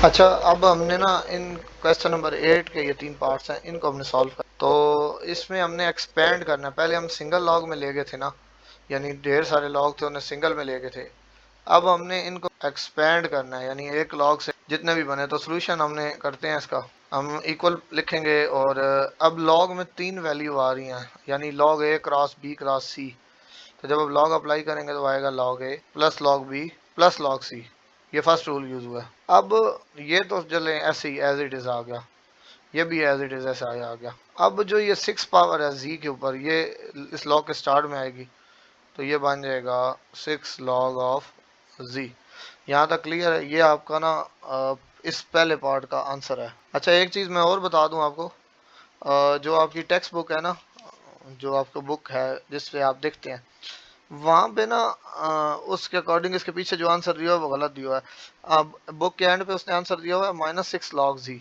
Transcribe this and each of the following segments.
अच्छा, अब हमने ना इन क्वेश्चन नंबर 8 के ये 3 पार्ट्स हैं, इनको हमने सॉल्व कर। तो इसमें हमने एक्सपेंड करना है। पहले हम सिंगल लॉग में ले गए थे ना, यानी ढेर सारे लॉग थे उन्हें सिंगल में ले गए थे। अब हमने इनको एक्सपेंड करना है, यानी एक लॉग से जितने भी बने। तो सोल्यूशन हमने करते हैं इसका, हम इक्वल लिखेंगे और अब लॉग में 3 वैल्यू आ रही हैं, यानी log A cross B cross C. तो जब अब लॉग अप्लाई करेंगे तो आएगा log A plus log B plus log C. ये फर्स्ट रूल यूज हुआ है। अब ये तो चले ऐसे ही एज इट इज आ गया, ये भी एज इट इज ऐसे आ गया। अब जो ये 6 पावर है जी के ऊपर, ये इस लॉग के स्टार्ट में आएगी, तो ये बन जाएगा 6 लॉग ऑफ जी। यहाँ तक क्लियर है? ये आपका ना इस पहले पार्ट का आंसर है। अच्छा, एक चीज मैं और बता दूं आपको, जो आपकी टेक्स्ट बुक है ना, जो आपका बुक है जिसपे आप देखते हैं, वहां पे ना उसके अकॉर्डिंग इसके पीछे जो आंसर दिया हुआ है वो गलत दिया हुआ है। अब बुक के एंड पे उसने आंसर दिया हुआ है -6 लॉग जी,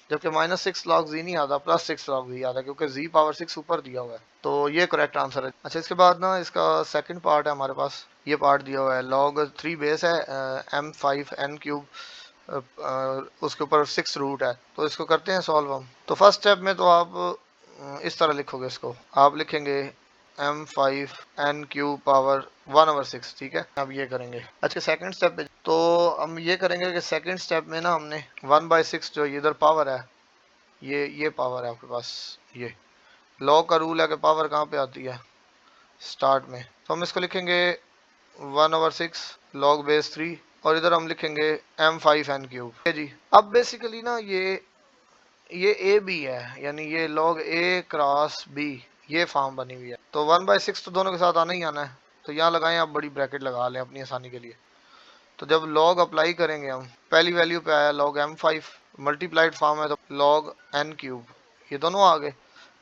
जबकि -6 लॉग जी नहीं आता, +6 लॉग जी आता है, क्योंकि जी पावर 6 ऊपर दिया हुआ है। तो ये करेक्ट आंसर है। अच्छा, इसके बाद ना इसका सेकंड पार्ट है हमारे पास। ये पार्ट दिया हुआ है लॉग 3 बेस है m5n³ उसके ऊपर 6 रूट है। तो इसको करते हैं सॉल्व हम। तो फर्स्ट स्टेप में तो आप इस तरह लिखोगे, इसको आप लिखेंगे m5n³ पावर 1/6, ठीक है। अब ये करेंगे। अच्छा, सेकंड स्टेप पे तो हम ये करेंगे कि सेकंड स्टेप में ना हमने 1/6 जो इधर पावर है, ये पावर है आपके पास। ये लॉग का रूल है कि पावर कहाँ पे आती है, स्टार्ट में। तो हम इसको लिखेंगे 1/6 लॉग बेस 3, और इधर हम लिखेंगे m5n³। जी, अब बेसिकली ना ये ए बी है, यानी ये लॉग ए क्रॉस बी, ये फॉर्म बनी हुई है। तो 1/6 तो दोनों के साथ आना ही आना है, तो यहाँ लगाएं, आप बड़ी ब्रैकेट लगा लें अपनी आसानी के लिए। तो जब लॉग अप्लाई करेंगे हम, पहली वैल्यू पे आया लॉग m5, मल्टीप्लाइड फॉर्म है तो लॉग n³, ये दोनों आ गए।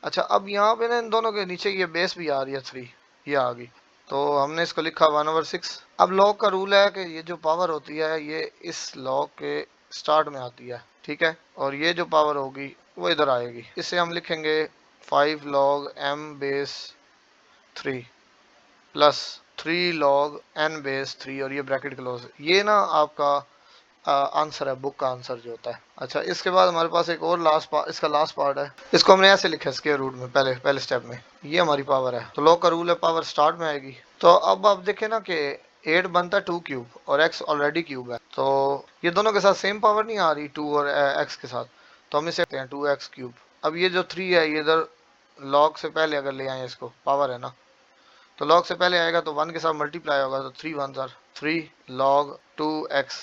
अच्छा, अब यहाँ पे ना इन दोनों के नीचे ये बेस भी आ रही है 3, ये आ गई, तो हमने इसको लिखा 1/6। अब लॉग का रूल है कि ये जो पावर होती है ये इस लॉग के स्टार्ट में आती है, ठीक है, और ये जो पावर होगी वो इधर आएगी। इसे हम लिखेंगे 5 log m base 3 plus 3 log n base 3, और ये ब्रैकेट क्लोज। ये ना आपका आंसर है, बुक का आंसर जो होता है। अच्छा, इसके बाद हमारे पास एक और लास्ट पार्ट, इसका लास्ट पार्ट है। इसको हमने ऐसे लिखा है स्क्वायर रूट में, पहले पहले स्टेप में। ये हमारी पावर है, तो लॉग का रूल है पावर स्टार्ट में आएगी। तो अब आप देखें ना कि 8 बनता है 2 क्यूब, और x ऑलरेडी क्यूब है, तो ये दोनों के साथ सेम पावर नहीं आ रही 2 और x के साथ, तो हम इसे कहते हैं 2x³। अब ये जो 3 है, ये इधर लॉग से पहले अगर ले आए, इसको पावर है ना, तो लॉग से पहले आएगा तो 1 के साथ मल्टीप्लाई होगा, तो 3 1 जार 3 लॉग 2x।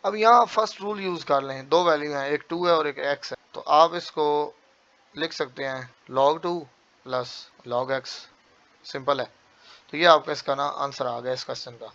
अब यहाँ फर्स्ट रूल यूज कर लें, दो वैल्यू हैं, एक 2 है और एक x है, तो आप इसको लिख सकते हैं log 2 plus log x। Simple है। तो ये आपका इसका ना आंसर आ गया इस क्वेश्चन का।